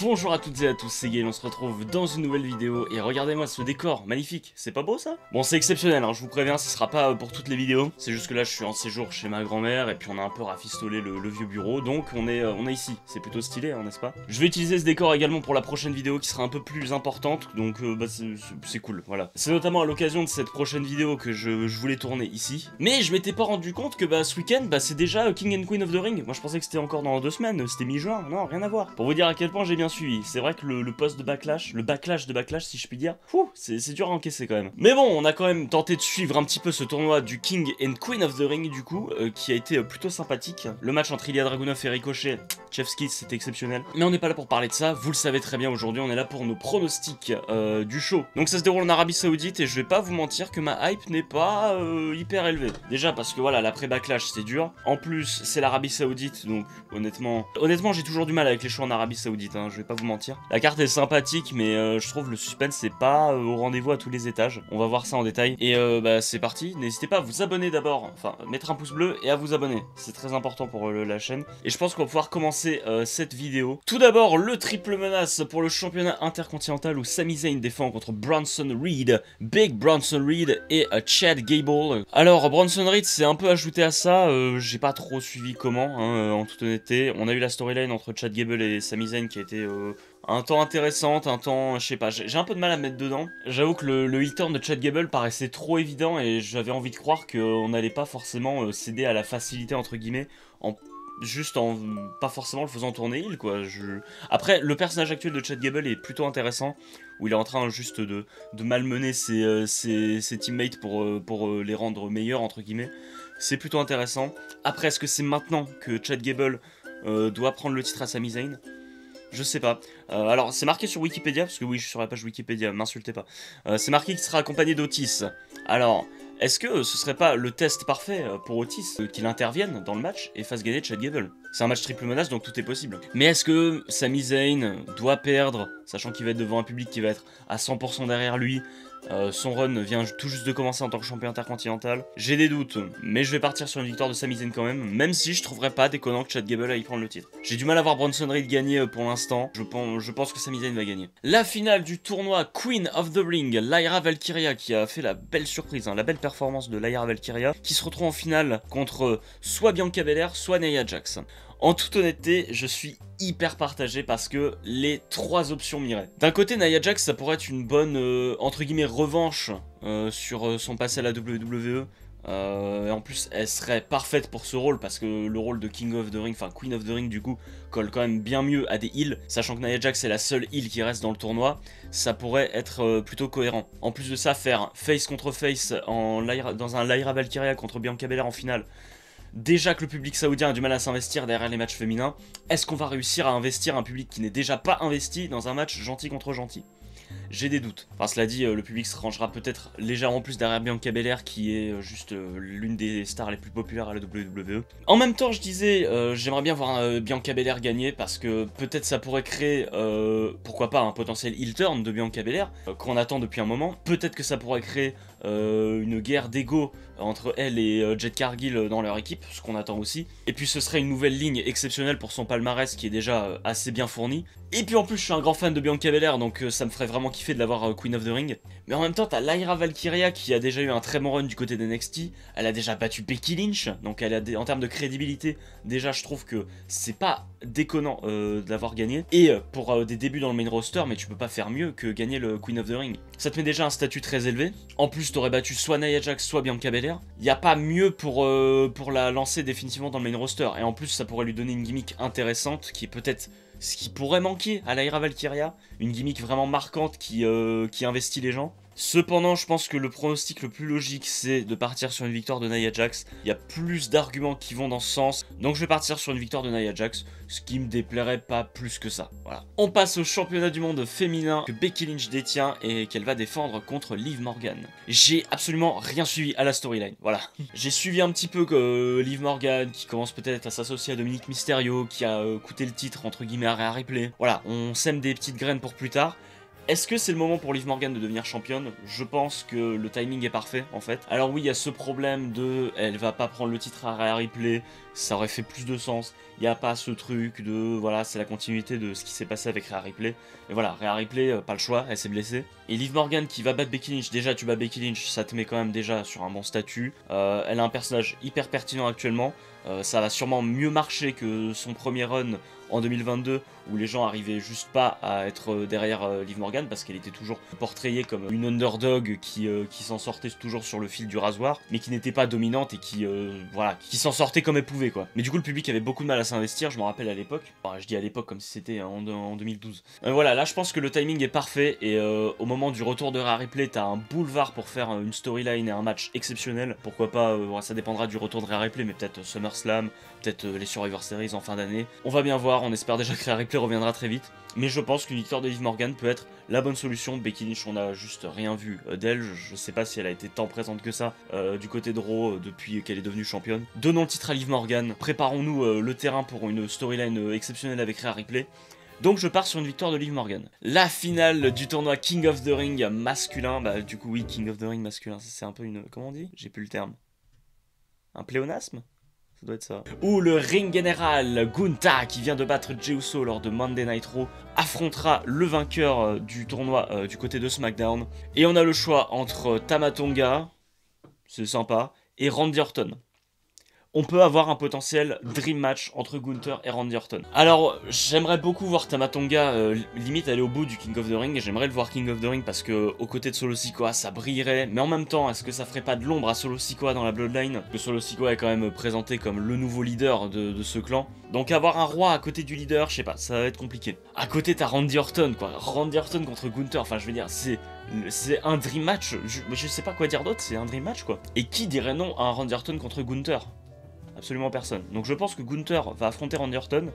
Bonjour à toutes et à tous, c'est Gaël, on se retrouve dans une nouvelle vidéo et regardez-moi ce décor, magnifique, c'est pas beau ça? Bon c'est exceptionnel, hein, je vous préviens, ce sera pas pour toutes les vidéos, c'est juste que là je suis en séjour chez ma grand-mère et puis on a un peu rafistolé le vieux bureau, donc on est ici, c'est plutôt stylé, hein, n'est-ce pas? Je vais utiliser ce décor également pour la prochaine vidéo qui sera un peu plus importante, donc c'est cool, voilà. C'est notamment à l'occasion de cette prochaine vidéo que je voulais tourner ici, mais je m'étais pas rendu compte que ce week-end, c'est déjà King and Queen of the Ring, moi je pensais que c'était encore dans 2 semaines, c'était mi-juin, non, rien à voir. Pour vous dire à quel point j'ai bien suivi. C'est vrai que le post de backlash, le backlash de backlash si je puis dire, c'est dur à encaisser quand même. Mais bon, on a quand même tenté de suivre un petit peu ce tournoi du King and Queen of the Ring du coup, qui a été plutôt sympathique. Le match entre Ilya Dragunov et Ricochet, Chefski, c'était exceptionnel. Mais on n'est pas là pour parler de ça, vous le savez très bien aujourd'hui, on est là pour nos pronostics du show. Donc ça se déroule en Arabie Saoudite et je vais pas vous mentir que ma hype n'est pas hyper élevée. Déjà parce que voilà, l'après-backlash c'est dur. En plus, c'est l'Arabie Saoudite, donc honnêtement j'ai toujours du mal avec les shows en Arabie Saoudite, hein, je vais pas vous mentir. La carte est sympathique, mais je trouve le suspense c'est pas au rendez-vous à tous les étages. On va voir ça en détail. Et c'est parti. N'hésitez pas à vous abonner d'abord, enfin mettre un pouce bleu et à vous abonner. C'est très important pour la chaîne. Et je pense qu'on va pouvoir commencer cette vidéo. Tout d'abord, le triple menace pour le championnat intercontinental où Sami Zayn défend contre Bronson Reed, Big Bronson Reed et Chad Gable. Alors Bronson Reed c'est un peu ajouté à ça. J'ai pas trop suivi comment, hein, en toute honnêteté. On a eu la storyline entre Chad Gable et Sami Zayn qui a été un temps intéressante, un temps, je sais pas, j'ai un peu de mal à mettre dedans. J'avoue que le heel turn de Chad Gable paraissait trop évident et j'avais envie de croire qu'on n'allait pas forcément céder à la facilité entre guillemets, juste en pas forcément le faisant tourner heel quoi. Après, le personnage actuel de Chad Gable est plutôt intéressant, où il est en train juste de malmener ses teammates pour les rendre meilleurs entre guillemets. C'est plutôt intéressant. Après, est-ce que c'est maintenant que Chad Gable doit prendre le titre à Sami Zayn? Je sais pas. Alors, c'est marqué sur Wikipédia, parce que oui, je suis sur la page Wikipédia, m'insultez pas. C'est marqué qu'il sera accompagné d'Otis. Alors, est-ce que ce serait pas le test parfait pour Otis qu'il intervienne dans le match et fasse gagner Chad Gable? C'est un match triple menace, donc tout est possible. Mais est-ce que Sami Zayn doit perdre, sachant qu'il va être devant un public qui va être à 100% derrière lui? Son run vient tout juste de commencer en tant que champion intercontinental. J'ai des doutes, mais je vais partir sur une victoire de Sami Zayn quand même si je trouverais pas déconnant que Chad Gable aille prendre le titre. J'ai du mal à voir Bronson Reed gagner pour l'instant. Je pense que Sami Zayn va gagner. La finale du tournoi Queen of the Ring, Lyra Valkyria qui a fait la belle surprise, hein, la belle performance de Lyra Valkyria, qui se retrouve en finale contre soit Bianca Belair, soit Nia Jax. En toute honnêteté, je suis hyper partagé parce que les 3 options m'iraient. D'un côté, Nia Jax, ça pourrait être une bonne, entre guillemets, revanche sur son passé à la WWE. Et en plus, elle serait parfaite pour ce rôle parce que le rôle de King of the Ring, enfin Queen of the Ring du coup, colle quand même bien mieux à des heels. Sachant que Nia Jax est la seule heel qui reste dans le tournoi, ça pourrait être plutôt cohérent. En plus de ça, faire face contre face dans un Lyra Valkyria contre Bianca Belair en finale. Déjà que le public saoudien a du mal à s'investir derrière les matchs féminins, est-ce qu'on va réussir à investir un public qui n'est déjà pas investi dans un match gentil contre gentil? J'ai des doutes. Enfin, cela dit, le public se rangera peut-être légèrement plus derrière Bianca Belair, qui est juste l'une des stars les plus populaires à la WWE. En même temps, je disais, j'aimerais bien voir Bianca Belair gagner, parce que peut-être ça pourrait créer, pourquoi pas, un potentiel heel turn de Bianca Belair, qu'on attend depuis un moment. Peut-être que ça pourrait créer une guerre d'ego entre elle et Jade Cargill dans leur équipe, ce qu'on attend aussi. Et puis ce serait une nouvelle ligne exceptionnelle pour son palmarès qui est déjà assez bien fourni. Et puis en plus je suis un grand fan de Bianca Belair, donc ça me ferait vraiment kiffer de l'avoir Queen of the Ring. Mais en même temps t'as Lyra Valkyria qui a déjà eu un très bon run du côté d'NXT. Elle a déjà battu Becky Lynch, donc elle a en termes de crédibilité, déjà je trouve que c'est pas déconnant de l'avoir gagné. Et pour des débuts dans le main roster, mais tu peux pas faire mieux que gagner le Queen of the Ring. Ça te met déjà un statut très élevé. En plus t'aurais battu soit Nia Jax, soit Bianca Belair. Y a pas mieux pour la lancer définitivement dans le main roster. Et en plus ça pourrait lui donner une gimmick intéressante qui est peut-être ce qui pourrait manquer à Lyra Valkyria, une gimmick vraiment marquante qui investit les gens. Cependant, je pense que le pronostic le plus logique, c'est de partir sur une victoire de Nia Jax. Il y a plus d'arguments qui vont dans ce sens, donc je vais partir sur une victoire de Nia Jax, ce qui me déplairait pas plus que ça. Voilà. On passe au championnat du monde féminin que Becky Lynch détient et qu'elle va défendre contre Liv Morgan. J'ai absolument rien suivi à la storyline, voilà. J'ai suivi un petit peu que Liv Morgan, qui commence peut-être à s'associer à Dominic Mysterio, qui a coûté le titre entre guillemets à Rhea Ripley. Voilà, on sème des petites graines pour plus tard. Est-ce que c'est le moment pour Liv Morgan de devenir championne? Je pense que le timing est parfait en fait. Alors oui, il y a ce problème de elle va pas prendre le titre à Rhea Ripley, ça aurait fait plus de sens. Il n'y a pas ce truc de voilà, c'est la continuité de ce qui s'est passé avec Rhea Ripley. Et voilà, Rhea Ripley, pas le choix, elle s'est blessée. Et Liv Morgan qui va battre Becky Lynch, déjà tu bats Becky Lynch, ça te met quand même déjà sur un bon statut. Elle a un personnage hyper pertinent actuellement. Ça va sûrement mieux marcher que son premier run en 2022 où les gens arrivaient juste pas à être derrière Liv Morgan parce qu'elle était toujours portrayée comme une underdog qui s'en sortait toujours sur le fil du rasoir mais qui n'était pas dominante et qui s'en sortait comme elle pouvait quoi. Mais du coup le public avait beaucoup de mal à s'investir, je me rappelle à l'époque. Enfin, je dis à l'époque comme si c'était en 2012. Voilà, là je pense que le timing est parfait et au moment du retour de Rhea Ripley, t'as un boulevard pour faire une storyline et un match exceptionnel. Pourquoi pas, ça dépendra du retour de Rhea Ripley, mais peut-être SummerSlam, peut-être les Survivor Series en fin d'année. On va bien voir, on espère déjà que Rhea Ripley reviendra très vite. Mais je pense qu'une victoire de Liv Morgan peut être la bonne solution. Becky Lynch, on a juste rien vu d'elle. Je sais pas si elle a été tant présente que ça du côté de Raw depuis qu'elle est devenue championne. Donnons le titre à Liv Morgan. Préparons-nous le terrain pour une storyline exceptionnelle avec Rhea Ripley. Donc je pars sur une victoire de Liv Morgan. La finale du tournoi King of the Ring masculin. Bah du coup oui, King of the Ring masculin. C'est un peu une... Comment on dit? J'ai plus le terme. Un pléonasme? Ça doit être ça. Où le ring général Gunther, qui vient de battre Jey Uso lors de Monday Night Raw, affrontera le vainqueur du tournoi du côté de SmackDown. Et on a le choix entre Tama Tonga, c'est sympa, et Randy Orton. On peut avoir un potentiel dream match entre Gunther et Randy Orton. Alors, j'aimerais beaucoup voir Tama Tonga limite aller au bout du King of the Ring, et j'aimerais le voir King of the Ring parce que aux côtés de Solo Sikoa, ça brillerait, mais en même temps, est-ce que ça ferait pas de l'ombre à Solo Sikoa dans la Bloodline? Que Solo Sikoa est quand même présenté comme le nouveau leader de ce clan. Donc avoir un roi à côté du leader, je sais pas, ça va être compliqué. À côté, t'as Randy Orton, quoi. Randy Orton contre Gunther, enfin je veux dire, c'est un dream match, je sais pas quoi dire d'autre, c'est un dream match, quoi. Et qui dirait non à un Randy Orton contre Gunther? Absolument personne. Donc je pense que Gunther va affronter Randy Orton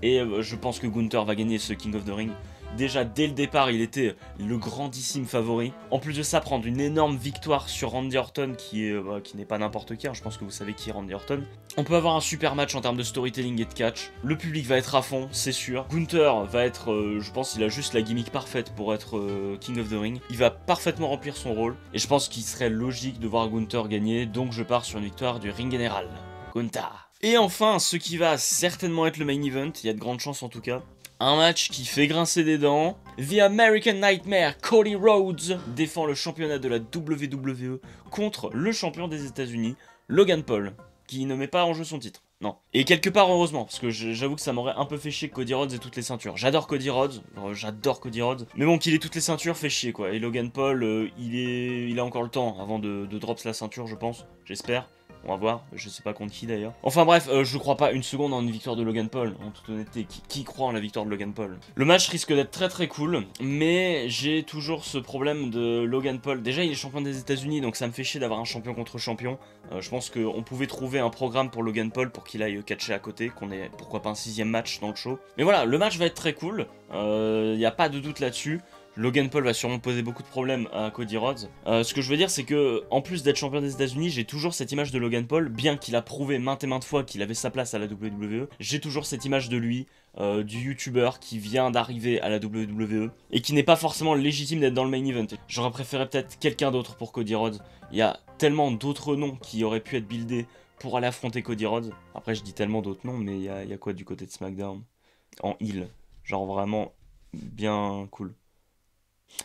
et je pense que Gunther va gagner ce King of the Ring. Déjà dès le départ il était le grandissime favori. En plus de ça, prendre une énorme victoire sur Randy Orton qui n'est pas n'importe qui, hein. Je pense que vous savez qui est Randy Orton. On peut avoir un super match en termes de storytelling et de catch. Le public va être à fond, c'est sûr. Gunther va être, je pense qu'il a juste la gimmick parfaite pour être King of the Ring. Il va parfaitement remplir son rôle et je pense qu'il serait logique de voir Gunther gagner. Donc je pars sur une victoire du ring général. Gunther. Et enfin, ce qui va certainement être le main event, il y a de grandes chances en tout cas. Un match qui fait grincer des dents. The American Nightmare, Cody Rhodes, défend le championnat de la WWE contre le champion des États-Unis, Logan Paul, qui ne met pas en jeu son titre. Non. Et quelque part heureusement, parce que j'avoue que ça m'aurait un peu fait chier que Cody Rhodes ait toutes les ceintures. J'adore Cody Rhodes, mais bon, qu'il ait toutes les ceintures fait chier quoi. Et Logan Paul, il a encore le temps avant de drop la ceinture, je pense, j'espère. On va voir, je sais pas contre qui d'ailleurs. Enfin bref, je crois pas une seconde en une victoire de Logan Paul, en toute honnêteté. Qui croit en la victoire de Logan Paul? Le match risque d'être très très cool, mais j'ai toujours ce problème de Logan Paul. Déjà, il est champion des États-Unis, donc ça me fait chier d'avoir un champion contre champion. Je pense qu'on pouvait trouver un programme pour Logan Paul pour qu'il aille catcher à côté, qu'on ait pourquoi pas un 6ème match dans le show. Mais voilà, le match va être très cool, y a pas de doute là-dessus. Logan Paul va sûrement poser beaucoup de problèmes à Cody Rhodes. Ce que je veux dire, c'est que, en plus d'être champion des États-Unis, j'ai toujours cette image de Logan Paul, bien qu'il a prouvé maintes et maintes fois qu'il avait sa place à la WWE. J'ai toujours cette image de lui, du YouTuber qui vient d'arriver à la WWE et qui n'est pas forcément légitime d'être dans le main event. J'aurais préféré peut-être quelqu'un d'autre pour Cody Rhodes. Il y a tellement d'autres noms qui auraient pu être buildés pour aller affronter Cody Rhodes. Après, je dis tellement d'autres noms, mais il y a quoi du côté de SmackDown? En heel, genre vraiment bien cool.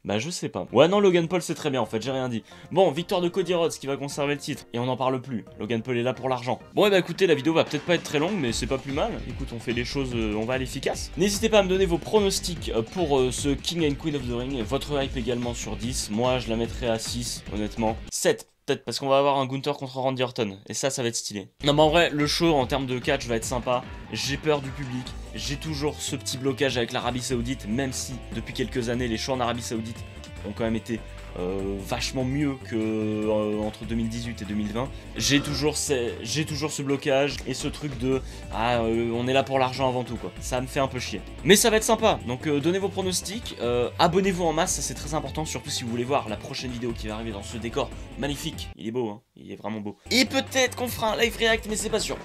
Bah je sais pas. Ouais non, Logan Paul c'est très bien en fait, j'ai rien dit. Bon, victoire de Cody Rhodes qui va conserver le titre. Et on n'en parle plus, Logan Paul est là pour l'argent. Bon et bah écoutez, la vidéo va peut-être pas être très longue, mais c'est pas plus mal. Écoute, on fait les choses, on va à l'efficace. N'hésitez pas à me donner vos pronostics pour ce King and Queen of the Ring. Votre hype également sur 10, moi je la mettrai à 6 honnêtement. 7 peut-être parce qu'on va avoir un Gunther contre Randy Orton. Et ça va être stylé. Non mais en vrai, le show en termes de catch va être sympa. J'ai peur du public. J'ai toujours ce petit blocage avec l'Arabie Saoudite. Même si depuis quelques années les shows en Arabie Saoudite ont quand même été vachement mieux que entre 2018 et 2020. J'ai toujours ce blocage et ce truc de on est là pour l'argent avant tout quoi. Ça me fait un peu chier. Mais ça va être sympa. Donc donnez vos pronostics, abonnez-vous en masse, ça c'est très important, surtout si vous voulez voir la prochaine vidéo qui va arriver dans ce décor magnifique. Il est beau hein, il est vraiment beau. Et peut-être qu'on fera un live react, mais c'est pas sûr.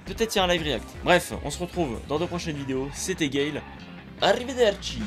Peut-être il y a un live react. Bref, on se retrouve dans de prochaines vidéos. C'était Gale. Arrivederci.